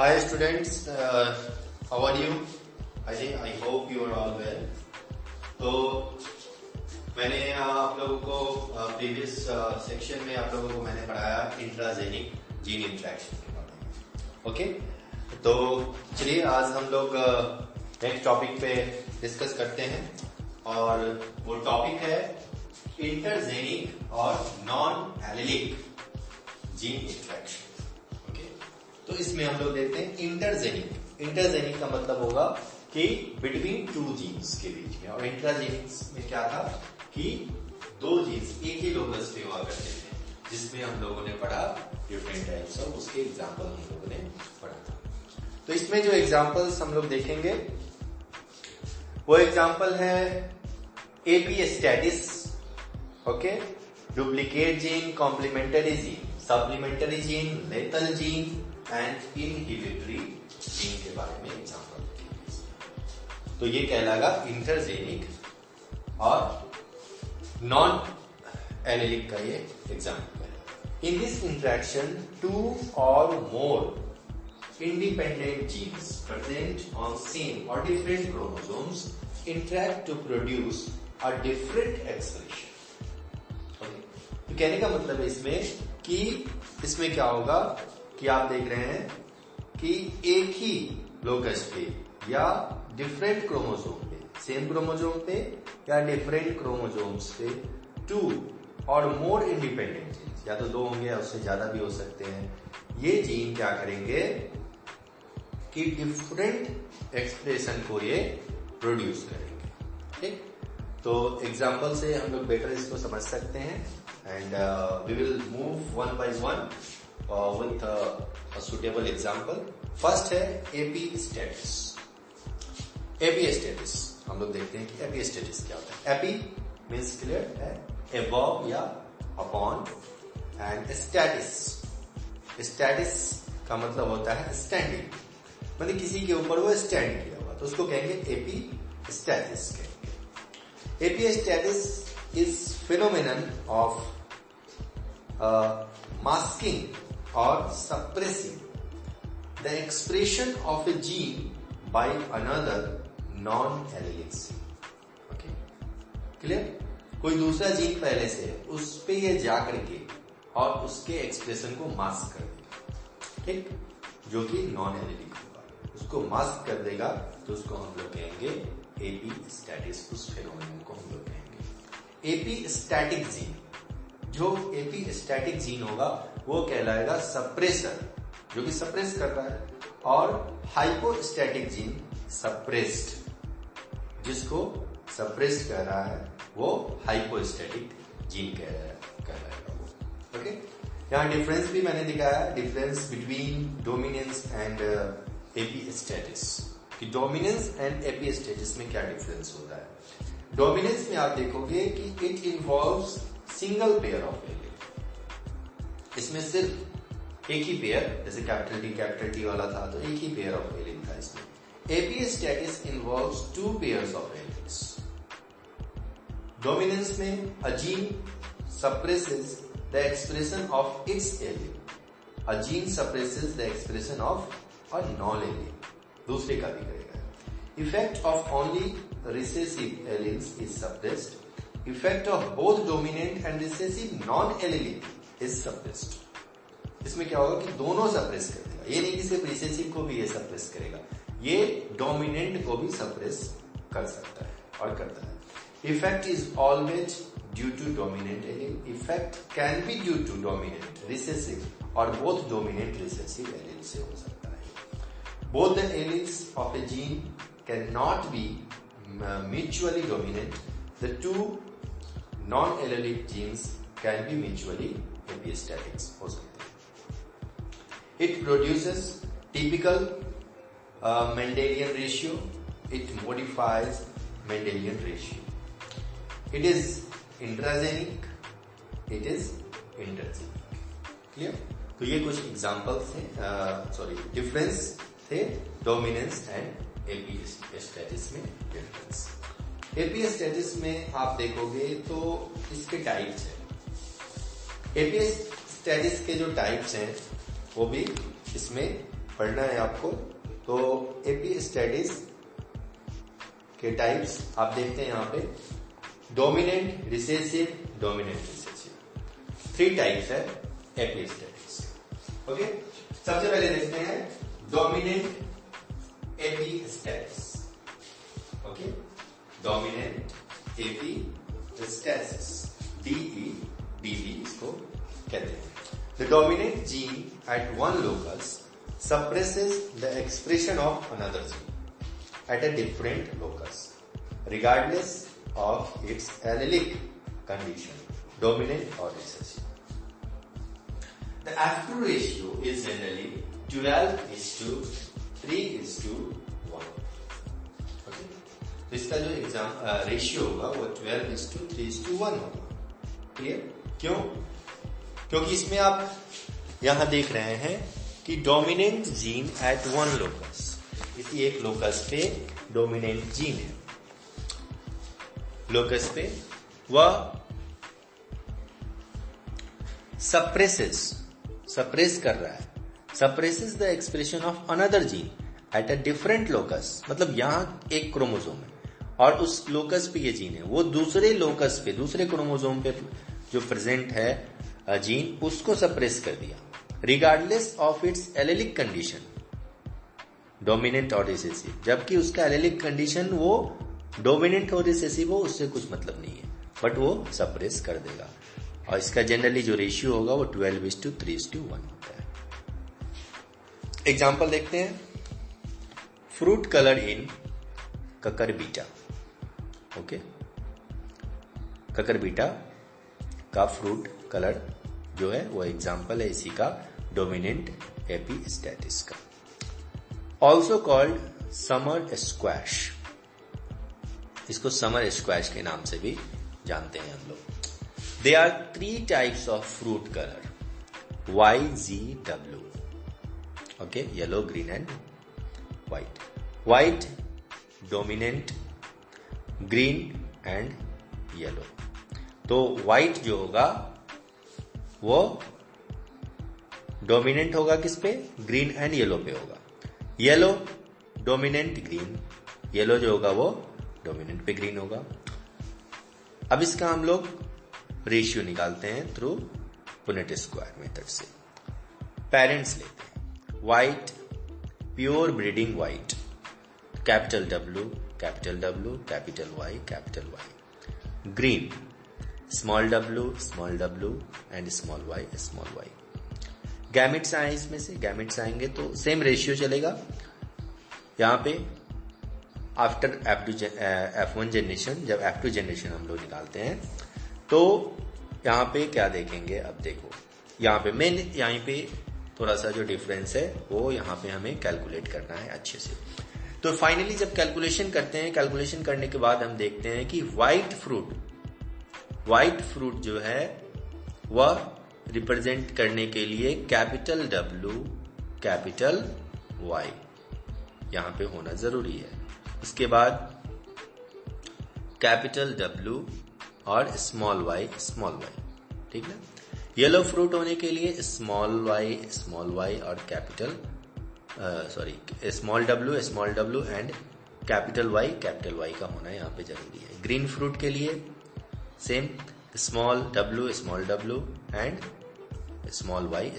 Hi students, how are you? I hope you are all well. तो मैंने आप लोगों को प्रीवियस सेक्शन में आप लोगों को मैंने पढ़ाया इंट्राजेनिक जीन इंटरेक्शन के बारे में. ओके, तो चलिए आज हम लोग नेक्स्ट टॉपिक पे डिस्कस करते हैं और वो टॉपिक है इंटरजेनिक और नॉन एलिलिक जीन इंटरेक्शन. तो इसमें हम लोग देखते हैं इंटरजेनिक का मतलब होगा कि बिटवीन टू जीन्स के बीच में, और इंट्राजेनिक में क्या था कि दो जीन्स एक ही लोकस पे हुआ करते थे, जिसमें हम लोगों ने पढ़ा डिफरेंट टाइप्स ऑफ, उसके एग्जांपल हम लोगों ने पढ़ा था. तो इसमें जो एग्जांपल्स हम लोग देखेंगे वो एग्जांपल है AP stasis, okay, duplicate gene, complementary gene, supplementary gene, lethal gene and inhibitory gene के बारे में एग्जांपल देखेंगे. तो ये कहलाएगा इंटरजेनिक और नॉन एलिलिक का ये एग्जांपल है. इन दिस इंटरेक्शन टू और more independent genes present on same और different chromosomes interact to produce a different expression. तो कहने का मतलब है इसमें कि इसमें क्या होगा कि आप देख रहे हैं कि एक ही लोकस पे या डिफरेंट क्रोमोसोम पे, सेम क्रोमोसोम पे या डिफरेंट क्रोमोसोम्स पे टू और मोर इंडिपेंडेंट जीन्स, या तो दो होंगे या उससे ज्यादा भी हो सकते हैं, ये जीन क्या करेंगे कि डिफरेंट एक्सप्रेशन को ये प्रोड्यूस करेंगे. ठीक, तो एग्जाम्पल से हम लोग बेटर इसको समझ सकते हैं and we will move one by one with a suitable example. First है एपी स्टेटिस. एपी स्टेटिस हम लोग देखते हैं कि एपी स्टेटिस क्या होता है. एपी मीन्स क्लियर है, above या upon, एंड स्टेटिस का मतलब होता है स्टैंडिंग, मतलब किसी के ऊपर वो स्टैंड किया हुआ, तो उसको कहेंगे एपी स्टेटिस कहेंगे. AP stasis is phenomenon of masking or suppressing the expression of a gene by another non-allelic gene. Okay, clear? कोई दूसरा जीन पहले से उस पे ये जा करके और उसके एक्सप्रेशन को मास्क कर देगा. ठीक, जो कि नॉन एलिलिक होगा, उसको मास्क कर देगा, तो उसको हम लोग कहेंगे एपी स्टैटिस. उस फेनोमेनन को हम लोग कहेंगे एपी स्टैटिक जीन. जो एपी स्टैटिक जीन होगा वो कहलाएगा सप्रेसर, जो कि सप्रेस कर रहा है, और हाइपोस्टैटिक जीन सप्रेस्ड, जिसको सप्रेस कर रहा है वो हाइपोस्टैटिक जीन कहलाएगा वो. ओके, यहाँ डिफरेंस भी मैंने दिखाया, डिफरेंस बिटवीन डोमिनेंस एंड एपीस्टैटिस, कि डोमिनेंस एंड एपीस्टैटिस में क्या डिफरेंस होता है. डोमिनेंस में आप देखोगे कि it involves single pair of allele. इसमें सिर्फ एक ही पेयर, जैसे कैपिटल टी वाला था तो एक ही पेयर ऑफ एलिल था इसमें. Epistasis involves two pairs of alleles. Dominance में a gene suppresses the expression of its allele. A gene suppresses the expression of a non allele, दूसरे का भी करेगा. Effect of only recessive alleles is suppressed. Effect of both dominant and recessive non allelic is suppressed. इसमें क्या होगा कि दोनों suppress कर देगा. ये नहीं कि सिर्फ रिसेसिव को भी ये सप्रेस करेगा, ये डोमिनेंट को भी सप्रेस कर सकता है और करता है. Effect is always due to dominant allele. Effect can be due to dominant recessive और बोथ डोमिनेंट रिसेसिव एलिल से हो सकता है. Both the alleles of a gene can not be mutually dominant. The two non-allelic genes can be mutually epistatic हो सकते हैं. It produces typical Mendelian ratio. It modifies Mendelian ratio. It is intrazenic. It is intergenic. Clear? तो ये कुछ examples थे, difference थे dominance and एपीस्टैटिस में difference. एपीस्टैटिस में आप देखोगे तो इसके टाइप्स हैं. एपीस्टैटिस के जो टाइप्स हैं वो भी इसमें पढ़ना है आपको। तो एपिस्टैटिस के टाइप्स आप देखते हैं यहाँ पे, dominant, recessive, dominant, recessive, 3 types है एपिस्टैटिस। ओके, सबसे पहले देखते हैं डोमिनेंट एपिस्टैटिस। ओके, डोमिनेंट एपिस्टैटिस, DEDB इसको कहते हैं। The dominant gene at one locus suppresses the expression of another gene at a different locus, regardless of its allelic condition, dominant or recessive. The F2 ratio is generally 12:3:1. Okay? तो इसका जो ratio होगा वो 12:3:1 होगा। Clear? क्यों? क्योंकि इसमें आप यहां देख रहे हैं कि dominant gene at one locus, किसी एक लोकस पे डोमिनेंट जीन है, लोकस पे वह सप्रेस कर रहा है, suppresses the expression of another gene at a different locus. मतलब यहां एक क्रोमोसोम है और उस लोकस पे ये जीन है, वो दूसरे लोकस पे, दूसरे क्रोमोसोम पे जो प्रेजेंट है जीन, उसको सप्रेस कर दिया, regardless of its allylic condition, dominant और रिसेसिव। जबकि उसका एलेलिक कंडीशन वो डोमिनेंट और रिसेसिव हो, उससे कुछ मतलब नहीं है, बट वो सप्रेस कर देगा। और इसका जनरली जो रेशियो होगा वो 12:3:1 होता है। एग्जाम्पल देखते हैं, फ्रूट कलर इन ककरबीटा। ओके, ककरबीटा का फ्रूट कलर जो है वो एग्जाम्पल है इसी का, डोमिनेंट एपिस्टैटिस का। ऑल्सो कॉल्ड समर स्क्वैश, इसको समर स्क्वैश के नाम से भी जानते हैं हम लोग। They are 3 types of fruit colour, YGW। Okay, yellow, green and white. White dominant, green and yellow. तो व्हाइट जो होगा वो डोमिनेंट होगा किस पे? ग्रीन एंड येलो पे होगा। येलो डोमिनेंट ग्रीन, येलो जो होगा वो डोमिनेंट पे ग्रीन होगा। अब इसका हम लोग रेशियो निकालते हैं थ्रू पुनेट स्क्वायर मेथड से। पेरेंट्स लेते हैं, white, pure breeding white, capital W, capital W, capital Y, capital Y। Green, small w and small y। Gametes आए इसमें से, गैमेट्स आएंगे तो सेम रेशियो चलेगा। यहां पे आफ्टर F1 जनरेशन, जब F2 जनरेशन हम लोग निकालते हैं तो यहां पे क्या देखेंगे? अब देखो यहां पे मेन, यहां पे थोड़ा सा जो डिफरेंस है वो यहां पे हमें कैलकुलेट करना है अच्छे से। तो फाइनली जब कैलकुलेशन करते हैं, कैलकुलेशन करने के बाद हम देखते हैं कि व्हाइट फ्रूट जो है वह रिप्रेजेंट करने के लिए कैपिटल W, कैपिटल Y यहां पे होना जरूरी है। उसके बाद कैपिटल W और स्मॉल y, ठीक है। येलो फ्रूट होने के लिए स्मॉल y और capital small w and capital Y का होना यहाँ पे जरूरी है। ग्रीन फ्रूट के लिए same small w and small y।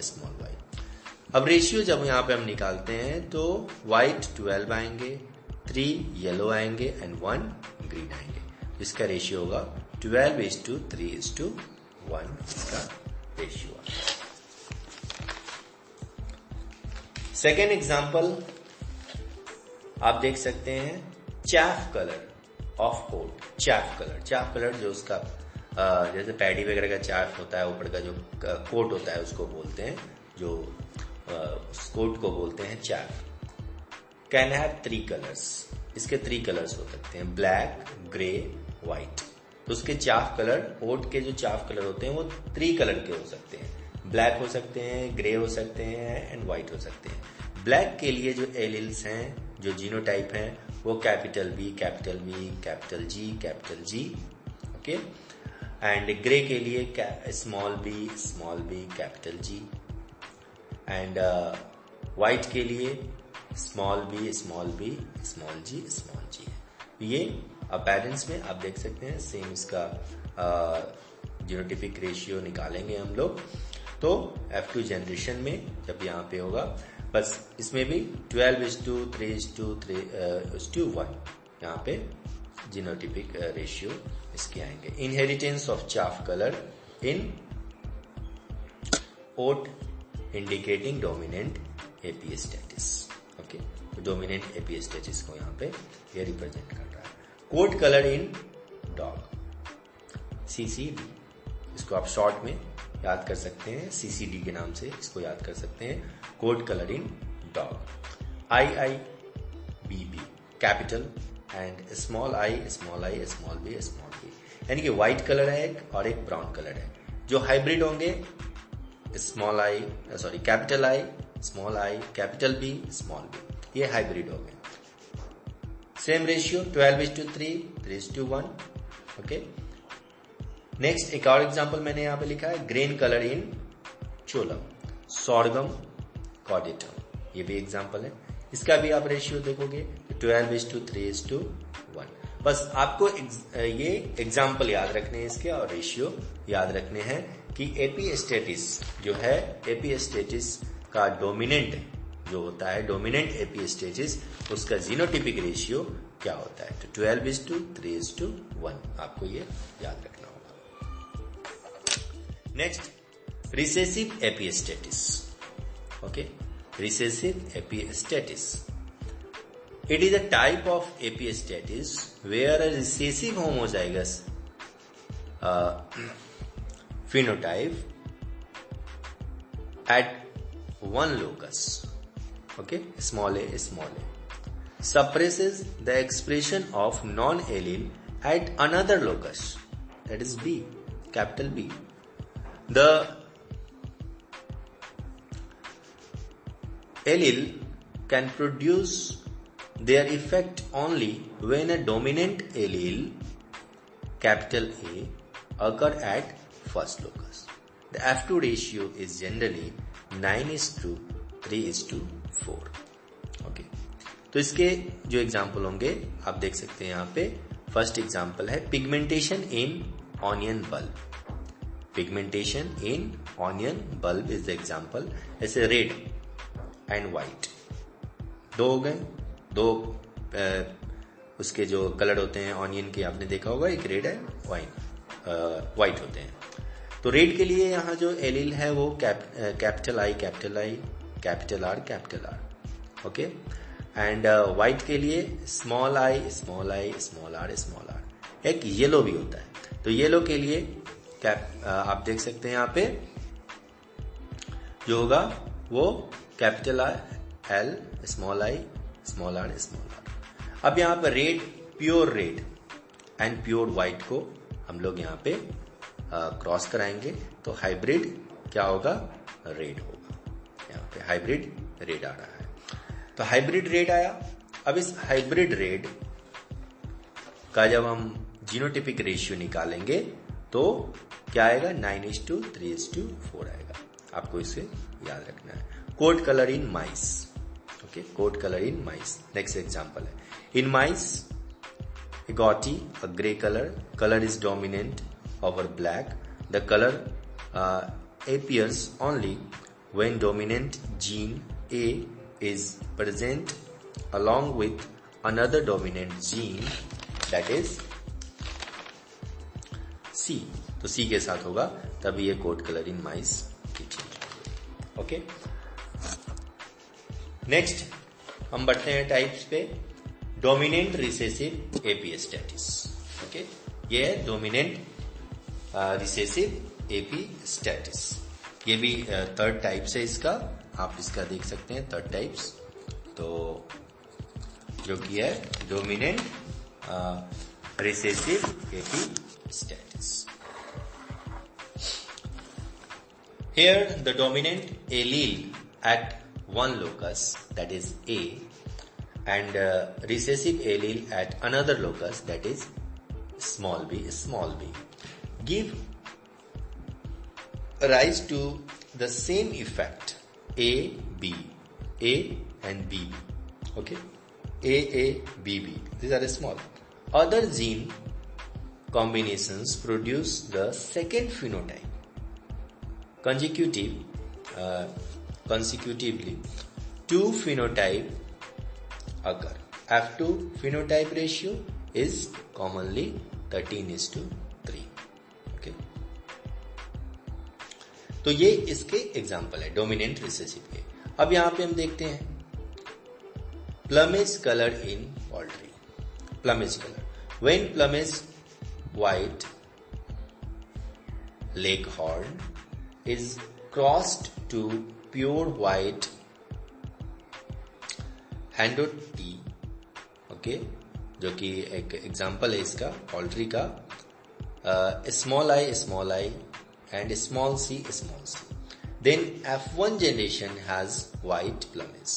अब रेशियो जब यहाँ पे हम निकालते हैं तो व्हाइट 12 आएंगे, 3 येलो आएंगे एंड 1 ग्रीन आएंगे। इसका रेशियो होगा 12:3:1 इसका रेशियो है। सेकेंड एग्जाम्पल आप देख सकते हैं, chaff colour of oat. Chaff colour जो उसका जैसे पैडी वगैरह का चैफ होता है, ऊपर का जो कोट होता है उसको बोलते हैं, जो उस कोट को बोलते हैं चैफ। कैन हैव 3 कलर्स, इसके 3 कलर्स हो सकते हैं, ब्लैक, ग्रे, व्हाइट। तो उसके चाफ कलर, ओट के जो चाफ कलर होते हैं वो 3 कलर के हो सकते हैं, ब्लैक हो सकते हैं, ग्रे हो सकते हैं एंड व्हाइट हो सकते हैं। ब्लैक के लिए जो एलिल्स हैं, जो जीनोटाइप हैं, वो capital B, capital V, capital G, okay. And grey के लिए small b, capital G। And white के लिए small b small g small g है। ये अपेरेंस में आप देख सकते हैं सेम इसका जीनोटिपिक रेशियो निकालेंगे हम लोग। तो F2 जनरेशन में जब यहाँ पे होगा बस इसमें भी 12:3:3:1 यहाँ पे जीनोटिपिक रेशियो इसके आएंगे। Inheritance of chaff colour in oat indicating dominant epistasis. Okay, तो डोमिनेंट एपिस्टेटिस को यहाँ पे ये रिप्रेजेंट कर रहा है। Coat colour in dog, CCD, इसको आप शॉर्ट में याद कर सकते हैं, CCD के नाम से इसको याद कर सकते हैं, coat colour in dog. IIBB capital and small i small b, यानी कि व्हाइट कलर है एक और एक ब्राउन कलर है। जो हाइब्रिड होंगे capital I small i capital B small b, ये हाइब्रिड हो गए। Same ratio 12:3:1। ओके, नेक्स्ट एक और एग्जांपल मैंने यहां पे लिखा है, ग्रेन कलर इन चोलम, सॉर्गम, कॉर्डेटम, ये भी एग्जांपल है। इसका भी आप रेशियो देखोगे 12:3:1। बस आपको ये एग्जांपल याद रखने हैं इसके और रेशियो याद रखने हैं कि एपिस्टेटिस जो है, एपिस्टेटिस का डोमिनेंट जो होता है, डोमिनेंट एपिस्टेटिस, उसका जीनोटिपिक रेशियो क्या होता है। तो 12:3:1 आपको ये याद रखना होगा। Next, recessive epistasis. Okay, recessive epistasis, it is a type of epistatis where a recessive homozygous phenotype at one locus, okay, small a, suppresses the expression of non-allele at another locus, that is B, capital B. The allele can produce their effect only when a dominant allele, capital A, occur at first locus. The F2 ratio is generally 9:3:4. Okay, तो इसके जो example होंगे आप देख सकते हैं यहाँ पे। फर्स्ट एग्जाम्पल है pigmentation in onion bulb. Pigmentation in onion bulb is the example. ऐसे रेड एंड व्हाइट दो हो गए, दो उसके जो कलर होते हैं ऑनियन के आपने देखा होगा, एक रेड है, व्हाइट होते हैं। तो रेड के लिए यहाँ जो एलील है वो capital I capital R capital R, okay, and white के लिए small i small R small R। एक येलो भी होता है, तो येलो के लिए आप देख सकते हैं यहाँ पे जो होगा वो capital L small I small R small R। अब यहाँ पर red, pure red and pure white को हम लोग यहाँ पे क्रॉस कराएंगे, तो हाइब्रिड क्या होगा, रेड होगा। यहाँ पे हाइब्रिड रेड आ रहा है, तो हाइब्रिड रेड आया। अब इस हाइब्रिड रेड का जब हम जीनोटिपिक रेशियो निकालेंगे तो क्या आएगा, 9:3:4 आएगा। आपको इसे याद रखना है। Coat colour in mice, okay, coat color in mice. Next example है, in mice agouti, a gray color is dominant over black. The color appears only when dominant gene A is present along with another dominant gene, that is C. तो C के साथ होगा तभी ये coat colour in माइस की चीज। Okay, next हम बढ़ते हैं टाइप्स पे। Dominant recessive epistasis. ओके, ये है डोमिनेंट रिसेसिव एपिस्टेटिस। ये भी थर्ड टाइप्स है इसका, आप इसका देख सकते हैं थर्ड टाइप्स, तो जो कि है dominant recessive epistasis. Here the dominant allele at one locus, that is A, and recessive allele at another locus, that is small b, give rise to the same effect A, B A and BB. Okay, A, BB. These are small. Other gene combinations produce the second phenotype. Consecutively, two phenotype occur. F2 phenotype ratio is commonly 13:3. Okay. तो ये इसके example है dominant recessive के। अब यहां पे हम देखते हैं plumage color in poultry. Plumage color. When plumage white leghorn is crossed to pure white Handed T, okay, जो कि एक एग्जाम्पल है इसका पोल्ट्री का, small I and small C, then F1 generation has white plumage.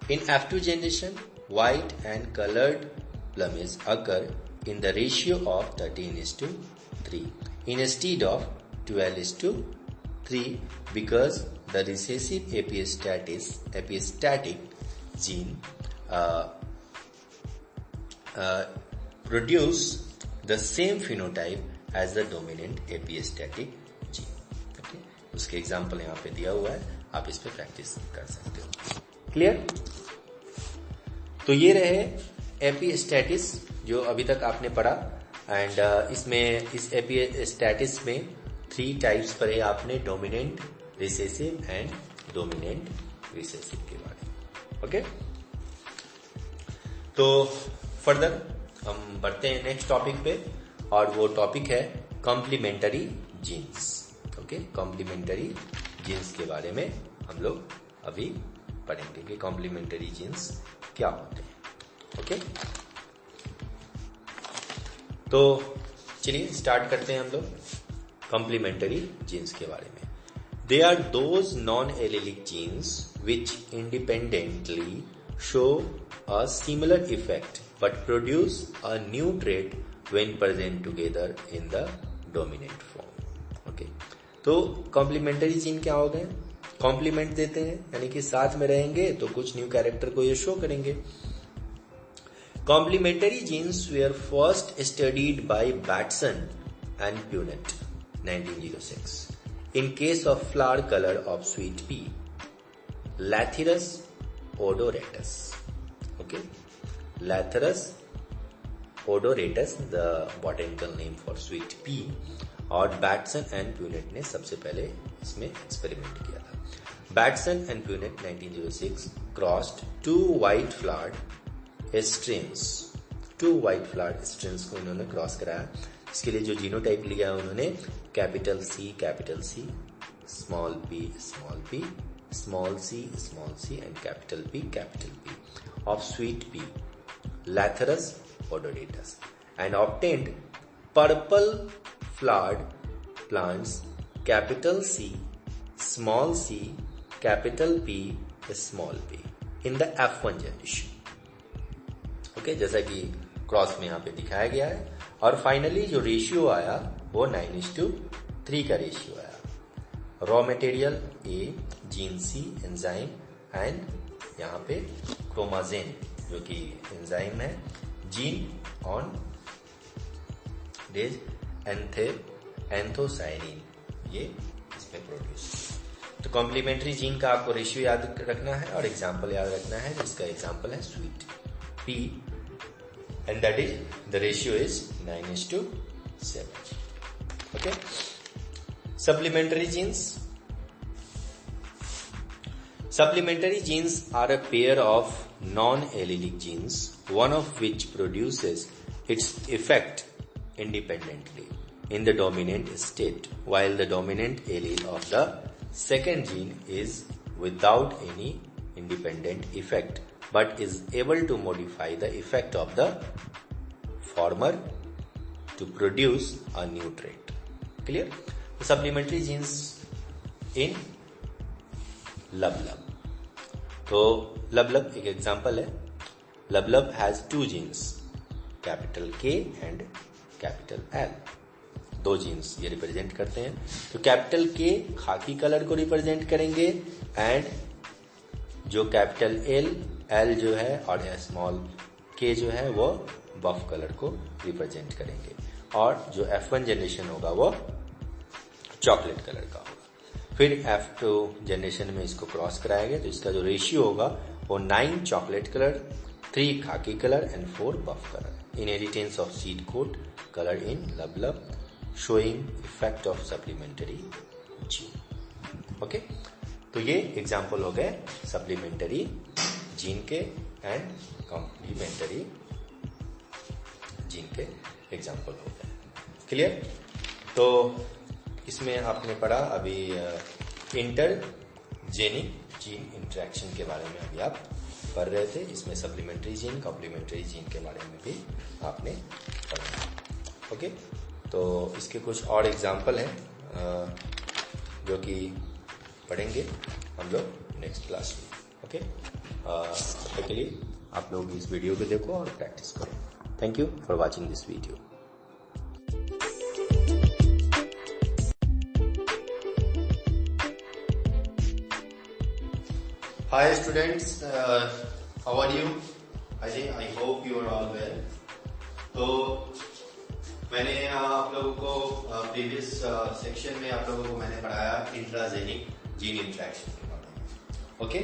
In F2 generation, white and colored plumage occur in the ratio of 13:3 instead of 12:3 because the recessive epistatic gene produce the same phenotype as the dominant epistatic gene. Okay? उसके example यहाँ पे दिया हुआ है, आप इस पे practice कर सकते हो. क्लियर? तो ये रहे एपिस्टैटिस जो अभी तक आपने पढ़ा एंड इसमें इस एपिस्टैटिस में 3 टाइप्स पढ़े आपने, dominant, recessive and dominant recessive के बारे में. ओके, तो फर्दर हम बढ़ते हैं नेक्स्ट टॉपिक पे और वो टॉपिक है complementary genes. Okay, complementary genes के बारे में हम लोग अभी पढ़ेंगे कि कॉम्प्लीमेंटरी जीन्स क्या होते हैं. ओके, तो चलिए स्टार्ट करते हैं हम लोग कॉम्प्लीमेंटरी जीन्स के बारे में. They are those non allelic genes which independently show a similar effect but produce a new trait when present together in the dominant form. Okay, तो कॉम्प्लीमेंटरी जीन क्या हो गए? कॉम्प्लीमेंट देते हैं यानी कि साथ में रहेंगे तो कुछ न्यू कैरेक्टर को ये शो करेंगे. Complementary genes were first studied by Bateson and Punnett 1906 in case of flower color of sweet pea, Lathyrus odoratus. Okay, Lathyrus odoratus, the botanical name for sweet pea, और Bateson and Punnett ने सबसे पहले इसमें experiment किया था. Bateson and Punnett 1906 crossed 2 white flowered strains को इन्होंने cross कराया. इसके लिए जो जीनोटाइप लिया उन्होंने capital C, small p, small c and capital P of sweet pea, Lathyrus odoratus, and obtained purple flowered plants capital C, small c, capital P, small p in the F1 generation. Okay, जैसा कि cross में यहाँ पे दिखाया गया है. और finally जो रेशियो आया वो 9:3 का रेशियो आया. Raw material A, gene C, enzyme and यहाँ पे क्रोमाजेन जो कि एंजाइम है, जीन ऑन डेज एंथोसाइनिन, ये इसमें प्रोड्यूस. तो कॉम्प्लीमेंट्री जीन का आपको रेशियो याद रखना है और एग्जाम्पल याद रखना है, जिसका एग्जाम्पल है sweet pea and that is the ratio is 9:7. Okay, supplementary genes. Supplementary genes are a pair of non-allelic genes, one of which produces its effect independently in the dominant state, while the dominant allele of the second gene is without any independent effect, but is able to modify the effect of the former to produce a new trait. Clear? Supplementary genes in lablab. तो lablab एक example है. Lablab has 2 genes, capital K and capital L. 2 genes ये represent करते हैं. तो कैपिटल K खाकी colour को रिप्रेजेंट करेंगे एंड जो कैपिटल एल जो है और स्मॉल के जो है वो बफ कलर को रिप्रेजेंट करेंगे, और जो F1 जनरेशन होगा वो चॉकलेट कलर का होगा। फिर F2 जनरेशन में इसको क्रॉस कराएंगे तो इसका जो रेशियो होगा वो 9 chocolate colour, 3 khaki colour and 4 buff colour. Inheritance of seed coat colour in lab showing effect of supplementary gene. Okay, तो ये एग्जाम्पल हो गए सप्लीमेंटरी जीन के एंड कॉम्प्लीमेंटरी जीन के एग्जाम्पल हो गए। क्लियर? तो इसमें आपने पढ़ा अभी इंटरजेनिक जीन इंटरेक्शन के बारे में अभी आप पढ़ रहे थे, जिसमें सप्लीमेंट्री जीन कॉम्प्लीमेंट्री जीन के बारे में भी आपने पढ़ा। ओके, तो इसके कुछ और एग्जाम्पल हैं जो कि पढ़ेंगे हम लोग नेक्स्ट क्लास में। ओके, तब तक के लिए आप लोग इस वीडियो को देखो और प्रैक्टिस करो। Thank you for watching this video. Hi students, how are you? I hope you are all well. तो मैंने आप लोगों को प्रीवियस सेक्शन में आप लोगों को मैंने पढ़ाया इंट्राजेनिक जीन इंटरेक्शन के बारे में। ओके,